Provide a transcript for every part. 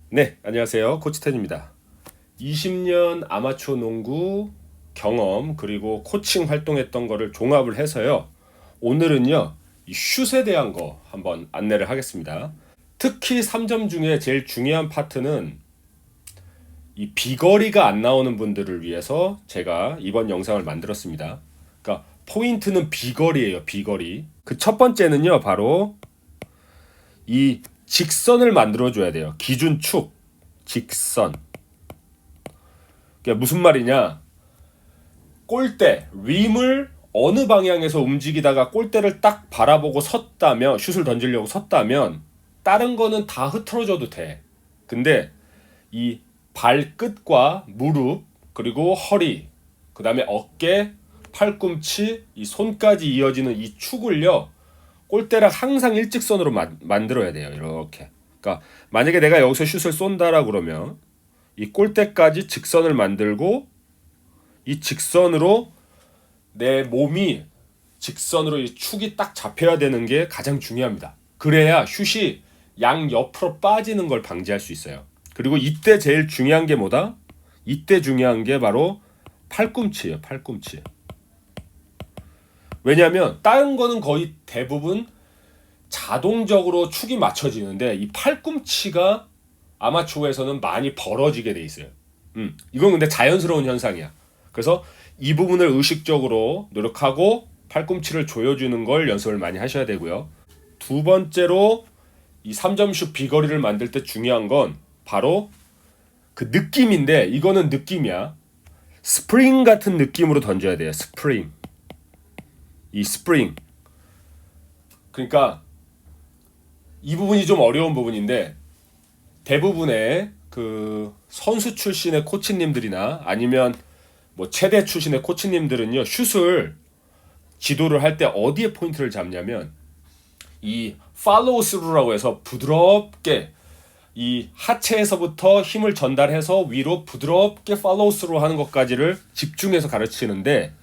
네, 안녕하세요. 코치텐입니다. 20년 아마추어 농구 경험 그리고 코칭 활동했던 거를 종합을 해서요. 오늘은요, 이 슛에 대한 거 한번 안내를 하겠습니다. 특히 3점 중에 제일 중요한 파트는 이 비거리가 안 나오는 분들을 위해서 제가 이번 영상을 만들었습니다. 그러니까 포인트는 비거리예요, 비거리. 그 첫 번째는요, 바로 이 직선을 만들어 줘야 돼요. 기준축, 직선. 그게 무슨 말이냐? 골대, 림을 어느 방향에서 움직이다가 골대를 딱 바라보고 섰다면, 슛을 던지려고 섰다면 다른 거는 다 흐트러져도 돼. 근데 이 발끝과 무릎, 그리고 허리, 그 다음에 어깨, 팔꿈치, 이 손까지 이어지는 이 축을요, 골대를 항상 일직선으로 만들어야 돼요. 이렇게. 그러니까 만약에 내가 여기서 슛을 쏜다라 그러면 이 골대까지 직선을 만들고 이 직선으로 내 몸이 직선으로 이 축이 딱 잡혀야 되는 게 가장 중요합니다. 그래야 슛이 양 옆으로 빠지는 걸 방지할 수 있어요. 그리고 이때 제일 중요한 게 뭐다? 이때 중요한 게 바로 팔꿈치예요. 팔꿈치. 왜냐하면 다른 거는 거의 대부분 자동적으로 축이 맞춰지는데 이 팔꿈치가 아마추어에서는 많이 벌어지게 돼 있어요. 이건 근데 자연스러운 현상이야. 그래서 이 부분을 의식적으로 노력하고 팔꿈치를 조여주는 걸 연습을 많이 하셔야 되고요. 두 번째로 이 3점 슛 비거리를 만들 때 중요한 건 바로 그 느낌인데, 이거는 느낌이야. 스프링 같은 느낌으로 던져야 돼요. 스프링. 이 스프링. 그러니까 이 부분이 좀 어려운 부분인데, 대부분의 그 선수 출신의 코치님들이나 아니면 뭐 체대 출신의 코치님들은요, 슛을 지도를 할 때 어디에 포인트를 잡냐면 이 팔로우 스루라고 해서 부드럽게 이 하체에서부터 힘을 전달해서 위로 부드럽게 팔로우 스루 하는 것까지를 집중해서 가르치는데,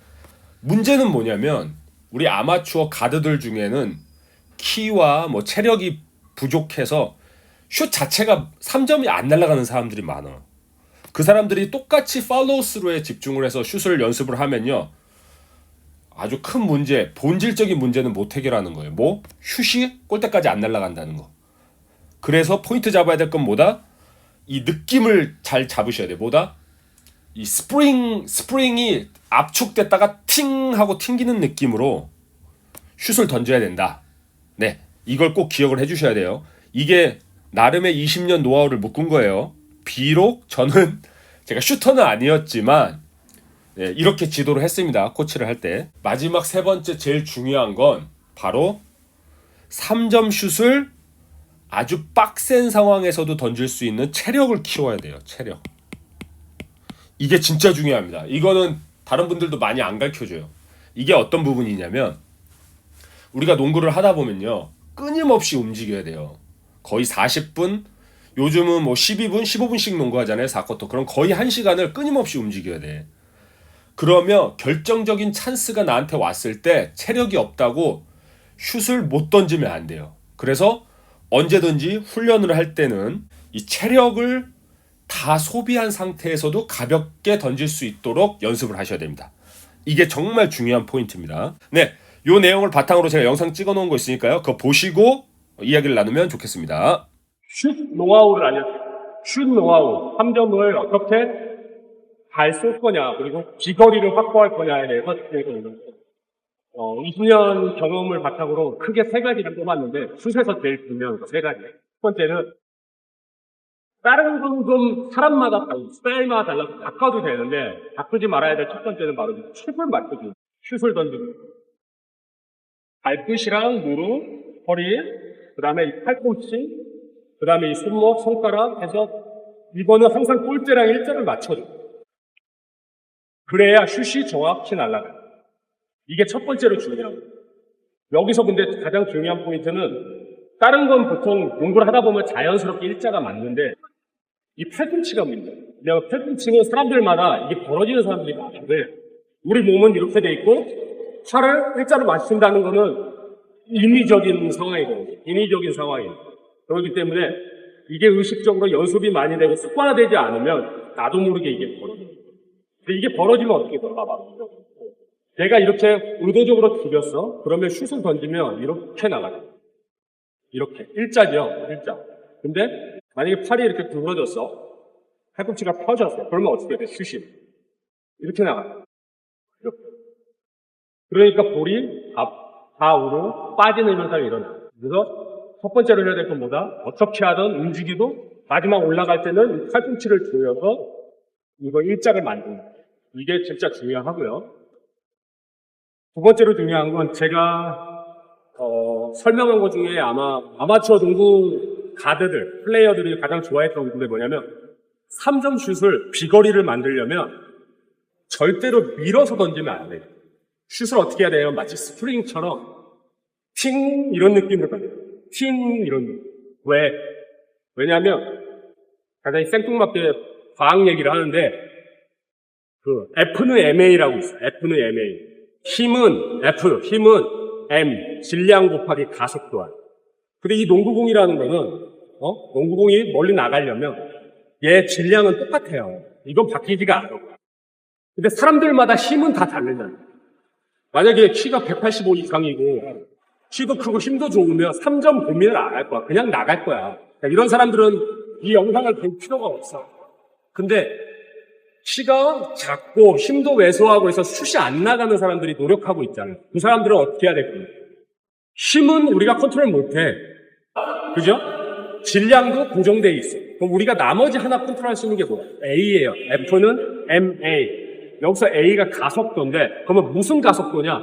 문제는 뭐냐면 우리 아마추어 가드들 중에는 키와 뭐 체력이 부족해서 슛 자체가 3점이 안 날아가는 사람들이 많아. 그 사람들이 똑같이 팔로우 스루에 집중을 해서 슛을 연습을 하면요, 아주 큰 문제, 본질적인 문제는 못 해결하는 거예요. 뭐? 슛이 골대까지 안 날아간다는 거. 그래서 포인트 잡아야 될 건 뭐다? 이 느낌을 잘 잡으셔야 돼. 뭐다? 이 스프링이 압축됐다가 팅 하고 튕기는 느낌으로 슛을 던져야 된다. 네, 이걸 꼭 기억을 해주셔야 돼요. 이게 나름의 20년 노하우를 묶은 거예요. 비록 저는 제가 슈터는 아니었지만, 네, 이렇게 지도를 했습니다. 코치를 할 때. 마지막 세 번째 제일 중요한 건 바로 3점 슛을 아주 빡센 상황에서도 던질 수 있는 체력을 키워야 돼요. 체력. 이게 진짜 중요합니다. 이거는 다른 분들도 많이 안 가르쳐줘요. 이게 어떤 부분이냐면, 우리가 농구를 하다 보면요, 끊임없이 움직여야 돼요. 거의 40분, 요즘은 뭐 12분, 15분씩 농구하잖아요. 4쿼터. 그럼 거의 1시간을 끊임없이 움직여야 돼. 그러면 결정적인 찬스가 나한테 왔을 때 체력이 없다고 슛을 못 던지면 안 돼요. 그래서 언제든지 훈련을 할 때는 이 체력을 다 소비한 상태에서도 가볍게 던질 수 있도록 연습을 하셔야 됩니다. 이게 정말 중요한 포인트입니다. 네, 요 내용을 바탕으로 제가 영상 찍어 놓은 거 있으니까요. 그거 보시고 이야기를 나누면 좋겠습니다. 슛 노하우를 알려줘요. 슛 노하우, 3점을 어떻게 잘 쏠 거냐, 그리고 비거리를 확보할 거냐에 대해서 얘기가 있는 거예요. 20년 경험을 바탕으로 크게 세 가지를 뽑았는데, 슛에서 제일 중요한 거 세 가지. 첫 번째는, 다른 건 좀 사람마다 달라, 스타일마다 달라서 바꿔도 되는데, 바꾸지 말아야 될 첫 번째는 바로 슛을 맞춰주는, 슛을 던지는. 발끝이랑 무릎, 허리, 그 다음에 이 팔꿈치, 그 다음에 이 손목, 손가락 해서 이거는 항상 골대랑 일자를 맞춰줘. 그래야 슛이 정확히 날아가요. 이게 첫 번째로 중요해요. 여기서 근데 가장 중요한 포인트는, 다른 건 보통 농구를 하다 보면 자연스럽게 일자가 맞는데 이 팔꿈치가 문제예요. 왜냐하면 팔꿈치는 사람들마다 이게 벌어지는 사람들이 많은데, 우리 몸은 이렇게 돼 있고 팔을 일자로 맞춘다는 거는 인위적인 상황이거든요. 인위적인 상황이에요. 그렇기 때문에 이게 의식적으로 연습이 많이 되고 습관화되지 않으면 나도 모르게 이게 벌어져요. 근데 이게 벌어지면 어떻게 돼? 봐봐. 내가 이렇게 의도적으로 죽였어? 그러면 슛을 던지면 이렇게 나가요. 이렇게. 일자죠. 일자. 근데 만약에 팔이 이렇게 굽어졌어. 팔꿈치가 펴졌어. 그러면 어떻게 돼? 슛이. 이렇게 나가요. 이렇게. 그러니까 볼이 좌우로 빠지는 현상이 일어나요. 그래서 첫 번째로 해야 될 건 뭐다? 어떻게 하든 움직이도 마지막 올라갈 때는 팔꿈치를 조여서 이거 일자를 만드는 거예요. 이게 진짜 중요하고요. 두 번째로 중요한 건 제가 설명한 것 중에 아마 아마추어 농구 가드들, 플레이어들이 가장 좋아했던 게 뭐냐면 3점 슛을 비거리를 만들려면 절대로 밀어서 던지면 안 돼요. 슛을 어떻게 해야 돼요? 마치 스프링처럼 팅 이런 느낌으로 가요. 팅 이런 느낌. 왜? 왜냐하면 가장 생뚱맞게 과학 얘기를 하는데 그 F는 MA라고 있어요. F는 MA. 힘은 F, 힘은 M, 질량 곱하기 가속도야. 근데 이 농구공이라는 거는 농구공이 멀리 나가려면 얘 질량은 똑같아요. 이건 바뀌지가 않아. 근데 사람들마다 힘은 다 다르잖아요. 만약에 키가 185 이상이고 키도 크고 힘도 좋으면 3점 고민을 안 할 거야. 그냥 나갈 거야. 그러니까 이런 사람들은 이 영상을 볼 필요가 없어. 근데 키가 작고 힘도 왜소하고 해서 슛이 안 나가는 사람들이 노력하고 있잖아요. 그 사람들은 어떻게 해야 될까요? 힘은 우리가 컨트롤 못해. 그죠? 질량도 고정되어 있어. 그럼 우리가 나머지 하나 컨트롤할 수 있는 게 뭐야? A예요. F는 MA. 여기서 A가 가속도인데 그러면 무슨 가속도냐?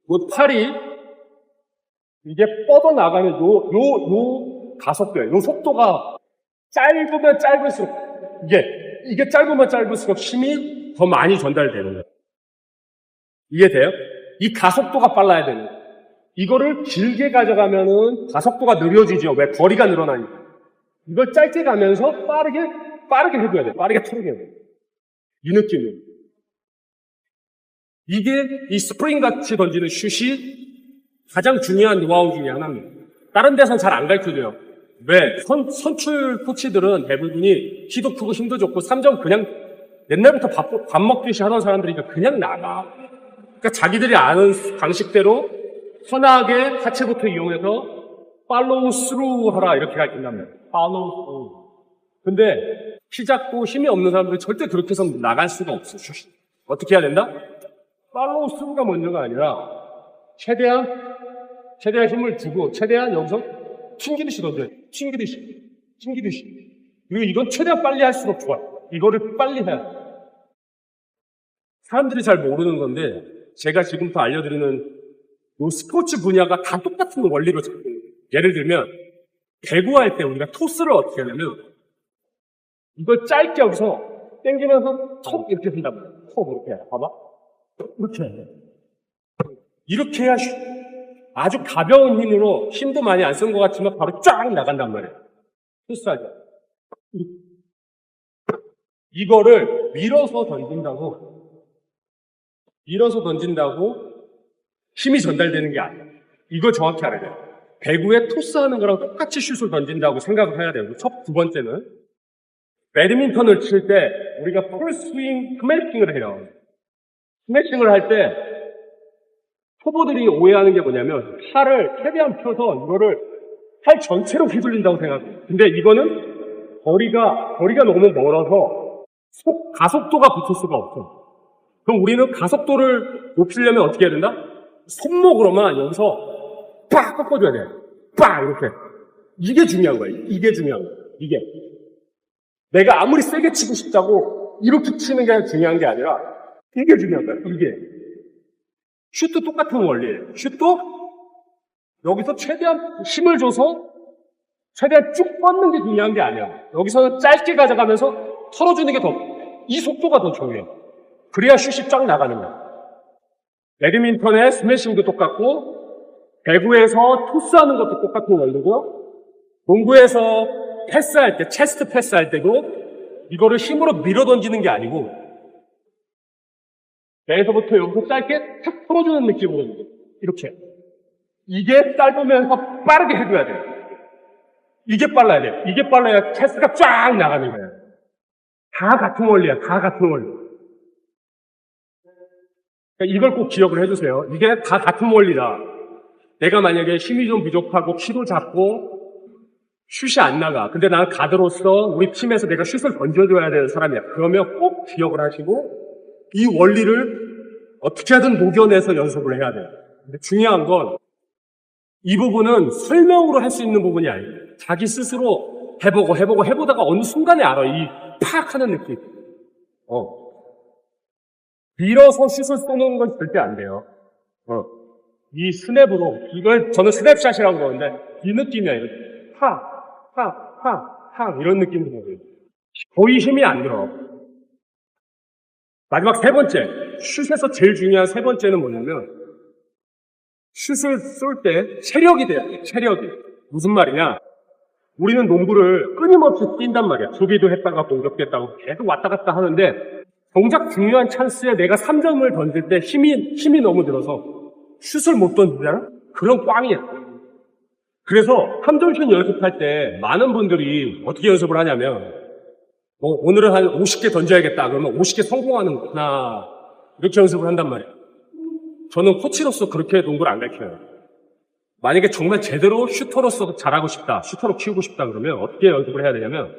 그 팔이 이게 뻗어나가는 요 가속도예요. 요 속도가 짧으면 짧을수록 이게 짧으면 짧을수록 힘이 더 많이 전달되는 거예요. 이해돼요? 이 가속도가 빨라야 되는 거예요. 이거를 길게 가져가면은 가속도가 느려지죠. 왜? 거리가 늘어나니까. 이걸 짧게 가면서 빠르게 해줘야 돼요. 빠르게 털어야 돼요. 이 느낌이에요. 이게 이 스프링 같이 던지는 슛이 가장 중요한 노하우 중에 하나입니다. 다른 데선 잘 안 가르쳐줘요. 왜? 선출 코치들은 대부분이 키도 크고 힘도 좋고 3점 그냥 옛날부터 밥 먹듯이 하던 사람들이니까 그냥 나가. 그러니까 자기들이 아는 방식대로 편하게 하체부터 이용해서 팔로우 스루 하라 이렇게 가르친단 말이에요. 팔로우 스루. 근데 키 작고 힘이 없는 사람들은 절대 그렇게 해서 나갈 수가 없어. 어떻게 해야 된다? 팔로우 스루가 먼저가 아니라 최대한 힘을 주고 최대한 여기서 튕기듯이 던져요. 튕기듯이. 그리고 이건 최대한 빨리 할수록 좋아요. 이거를 빨리 해야 돼요. 사람들이 잘 모르는 건데 제가 지금부터 알려드리는 이 스포츠 분야가 다 똑같은 원리로 작동해요. 예를 들면 배구할 때 우리가 토스를 어떻게 하냐면 이걸 짧게 여기서 당기면서 톡 이렇게 쓴단 말이에요. 톡 이렇게 해요. 봐봐. 이렇게 해야 아주 가벼운 힘으로 힘도 많이 안 쓴 것 같지만 바로 쫙 나간단 말이에요. 토스하죠. 이거를 밀어서 던진다고 힘이 전달되는 게 아니에요. 이거 정확히 알아야 돼요. 배구에 토스하는 거랑 똑같이 슛을 던진다고 생각을 해야 되고 두 번째는 배드민턴을 칠 때 우리가 풀스윙 스매싱을 해요. 스매싱을 할 때 초보들이 오해하는 게 뭐냐면 팔을 최대한 펴서 이거를 팔 전체로 휘둘린다고 생각해요. 근데 이거는 거리가 너무 멀어서 가속도가 붙을 수가 없어. 그럼 우리는 가속도를 높이려면 어떻게 해야 된다? 손목으로만 여기서 빡 꺾어줘야 돼. 빡 이렇게. 이게 중요한 거예요. 이게 중요한 거예요. 이게. 내가 아무리 세게 치고 싶다고 이렇게 치는 게 중요한 게 아니라 이게 중요한 거예요. 이게. 슛도 똑같은 원리예요. 슛도 여기서 최대한 힘을 줘서 최대한 쭉 뻗는 게 중요한 게 아니야. 여기서 짧게 가져가면서 털어주는 게 이 속도가 더 중요해. 그래야 슛이 쫙 나가는 거야. 배드민턴의 스매싱도 똑같고 배구에서 토스하는 것도 똑같은 원리고 농구에서 패스할 때 체스트 패스할 때도 이거를 힘으로 밀어 던지는 게 아니고 배에서부터 여기서 짧게 탁 풀어주는 느낌으로 이렇게. 이게 짧으면서 빠르게 해줘야 돼요. 이게 빨라야 돼요. 이게 빨라야 체스가 쫙 나가는 거예요. 다 같은 원리야. 다 같은 원리. 그러니까 이걸 꼭 기억을 해주세요. 이게 다 같은 원리다. 내가 만약에 힘이 좀 부족하고 키도 작고 슛이 안 나가. 근데 나는 가드로서 우리 팀에서 내가 슛을 던져줘야 되는 사람이야. 그러면 꼭 기억을 하시고 이 원리를 어떻게든 녹여내서 연습을 해야 돼요. 근데 중요한 건 이 부분은 설명으로 할 수 있는 부분이 아니에요. 자기 스스로 해보다가 어느 순간에 알아. 이 팍 하는 느낌. 밀어서 슛을 쏘는 건 절대 안 돼요. 이 스냅으로, 이걸 저는 스냅샷이라고 그러는데, 이 느낌이야, 이렇게. 이런 느낌으로. 거의 힘이 안 들어. 마지막 세 번째. 슛에서 제일 중요한 세 번째는 뭐냐면, 슛을 쏠 때 체력이 돼요. 체력이. 무슨 말이냐? 우리는 농구를 끊임없이 뛴단 말이야. 수비도 했다가 공격했다가 계속 왔다 갔다 하는데 정작 중요한 찬스에 내가 3점을 던질 때 힘이 너무 들어서 슛을 못 던지잖아? 그럼 꽝이야. 그래서 3점슛 연습할 때 많은 분들이 어떻게 연습을 하냐면 오늘은 한 50개 던져야겠다. 그러면 50개 성공하는구나. 이렇게 연습을 한단 말이야. 저는 코치로서 그렇게 농구를 안 가르쳐요. 만약에 정말 제대로 슈터로서 잘하고 싶다, 슈터로 키우고 싶다 그러면 어떻게 연습을 해야 되냐면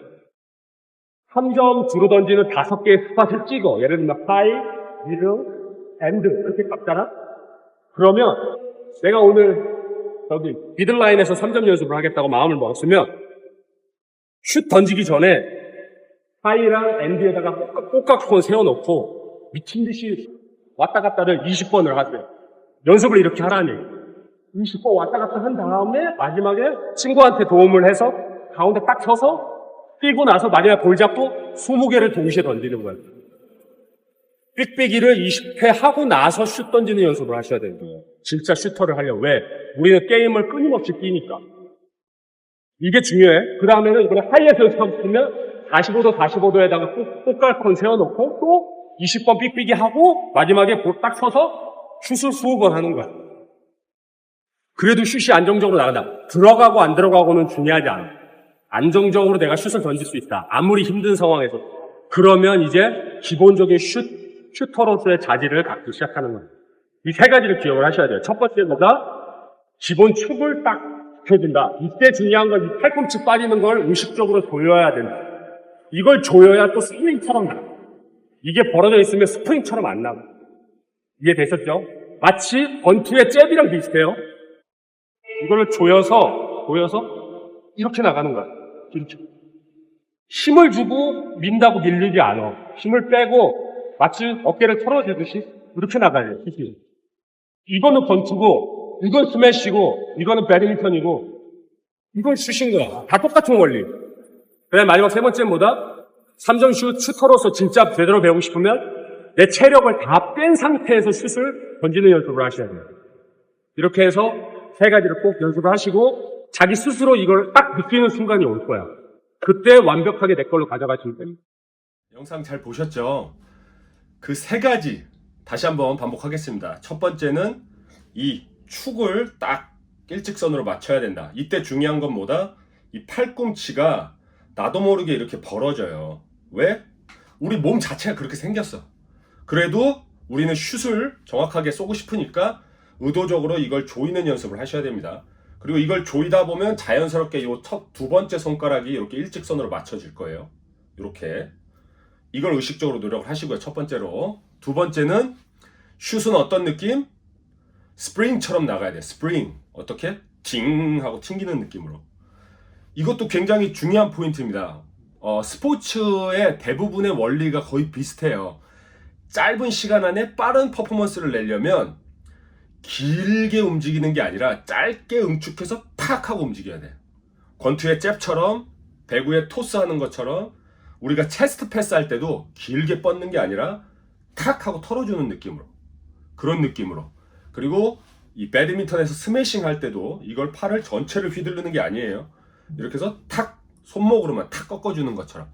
3점 주로 던지는 5개의 스팟을 찍어. 예를 들면 하이, 미드, 엔드 이렇게 깎잖아? 그러면 내가 오늘 여기 미들라인에서 3점 연습을 하겠다고 마음을 먹었으면 슛 던지기 전에 하이랑 엔드에다가 꼭각콘 세워놓고 미친 듯이 왔다 갔다를 20번을 하세요. 연습을 이렇게 하라니. 20번 왔다 갔다 한 다음에 마지막에 친구한테 도움을 해서 가운데 딱 켜서 뛰고 나서 마지막에 볼 잡고 20개를 동시에 던지는 거예요. 삑삑이를 20회 하고 나서 슛 던지는 연습을 하셔야 되는 거예요. 진짜 슈터를 하려면. 왜? 우리는 게임을 끊임없이 뛰니까. 이게 중요해. 그 다음에는 이번에 하이에서 연습하고 싶으면 45도에다가 꽃갈콘 세워놓고 또 20번 삑삑이 하고 마지막에 딱 서서 슛을 20번 하는 거야. 그래도 슛이 안정적으로 나간다. 들어가고 안 들어가고는 중요하지 않아. 안정적으로 내가 슛을 던질 수 있다. 아무리 힘든 상황에서. 그러면 이제 기본적인 슈터로서의 자질을 갖기 시작하는 거예요. 이 세 가지를 기억을 하셔야 돼요. 첫 번째가 기본 축을 딱 펴준다. 이때 중요한 건 이 팔꿈치 빠지는 걸 의식적으로 조여야 된다. 이걸 조여야 또 스프링처럼 나. 이게 벌어져 있으면 스프링처럼 안 나고. 이해되셨죠? 마치 권투의 잽이랑 비슷해요. 이거를 조여서 이렇게 나가는 거야. 이렇게. 힘을 주고 민다고 밀리지 않아. 힘을 빼고 마치 어깨를 털어주듯이 이렇게 나가요. 힘이. 이거는 권투고, 이건 스매시고, 이거는 배드민턴이고, 이건 슛인 거야. 다 똑같은 원리. 그다음에 마지막 세 번째는 뭐다? 3점 슈터로서 진짜 제대로 배우고 싶으면 내 체력을 다 뺀 상태에서 슛을 던지는 연습을 하셔야 돼요. 이렇게 해서 세 가지를 꼭 연습을 하시고 자기 스스로 이걸 딱 느끼는 순간이 올 거야. 그때 완벽하게 내 걸로 가져가시면 됩니다. 영상 잘 보셨죠? 그 세 가지 다시 한번 반복하겠습니다. 첫 번째는 이 축을 딱 일직선으로 맞춰야 된다. 이때 중요한 건 뭐다? 이 팔꿈치가 나도 모르게 이렇게 벌어져요. 왜? 우리 몸 자체가 그렇게 생겼어. 그래도 우리는 슛을 정확하게 쏘고 싶으니까 의도적으로 이걸 조이는 연습을 하셔야 됩니다. 그리고 이걸 조이다 보면 자연스럽게 이 첫 두 번째 손가락이 이렇게 일직선으로 맞춰질 거예요. 이렇게. 이걸 의식적으로 노력을 하시고요. 첫 번째로. 두 번째는 슛은 어떤 느낌? 스프링처럼 나가야 돼. 스프링. 어떻게? 징 하고 튕기는 느낌으로. 이것도 굉장히 중요한 포인트입니다. 스포츠의 대부분의 원리가 거의 비슷해요. 짧은 시간 안에 빠른 퍼포먼스를 내려면 길게 움직이는 게 아니라 짧게 응축해서 팍 하고 움직여야 돼. 권투의 잽처럼 배구의 토스하는 것처럼 우리가 체스트 패스 할 때도 길게 뻗는 게 아니라 탁 하고 털어주는 느낌으로. 그런 느낌으로. 그리고 이 배드민턴에서 스매싱 할 때도 이걸 팔을 전체를 휘두르는 게 아니에요. 이렇게 해서 탁 손목으로만 탁 꺾어주는 것처럼.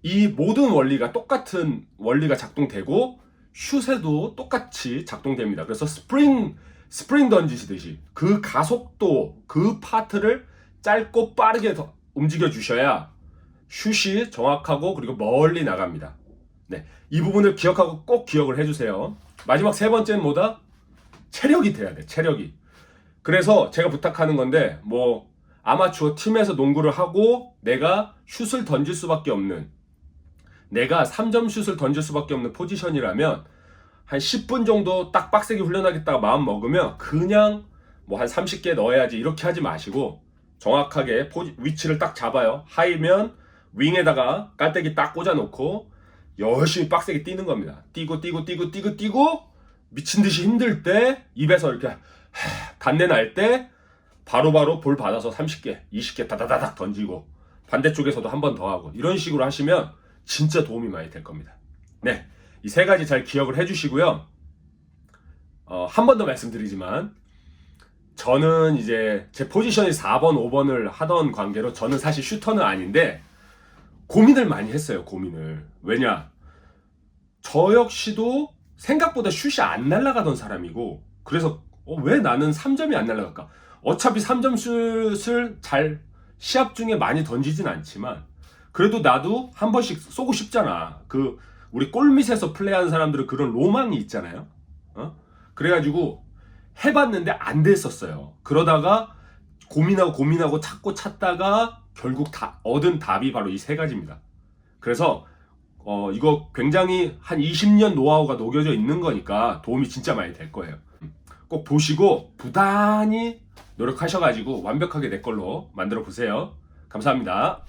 이 모든 원리가 똑같은 원리가 작동되고 슛에도 똑같이 작동됩니다. 그래서 스프링 던지시듯이 그 가속도, 그 파트를 짧고 빠르게 움직여 주셔야 슛이 정확하고 그리고 멀리 나갑니다. 네, 이 부분을 기억하고 꼭 기억을 해주세요. 마지막 세 번째는 뭐다? 체력이 돼야 돼. 체력이. 그래서 제가 부탁하는 건데 뭐 아마추어 팀에서 농구를 하고 내가 슛을 던질 수밖에 없는, 내가 3점 슛을 던질 수밖에 없는 포지션이라면 한 10분 정도 딱 빡세게 훈련하겠다가 마음 먹으면 그냥 뭐 한 30개 넣어야지 이렇게 하지 마시고 정확하게 위치를 딱 잡아요. 하이면 윙에다가 깔때기 딱 꽂아놓고 열심히 빡세게 뛰는 겁니다. 뛰고 미친 듯이 힘들 때 입에서 이렇게 단내 날 때 바로바로 볼 받아서 30개, 20개 다다다닥 던지고 반대쪽에서도 한 번 더 하고 이런 식으로 하시면 진짜 도움이 많이 될 겁니다. 네, 이 세 가지 잘 기억을 해주시고요. 한 번 더 말씀드리지만 저는 이제 제 포지션이 4번, 5번을 하던 관계로 저는 사실 슈터는 아닌데 고민을 많이 했어요. 고민을. 왜냐? 저 역시도 생각보다 슛이 안 날아가던 사람이고 그래서 왜 나는 3점이 안 날아갈까? 어차피 3점 슛을 잘 시합 중에 많이 던지진 않지만 그래도 나도 한 번씩 쏘고 싶잖아. 그 우리 골밑에서 플레이하는 사람들은 그런 로망이 있잖아요. 그래가지고 해봤는데 안 됐었어요. 그러다가 고민하고 찾다가 결국 얻은 답이 바로 이 세 가지입니다. 그래서 이거 굉장히 한 20년 노하우가 녹여져 있는 거니까 도움이 진짜 많이 될 거예요. 꼭 보시고 부단히 노력하셔가지고 완벽하게 내 걸로 만들어 보세요. 감사합니다.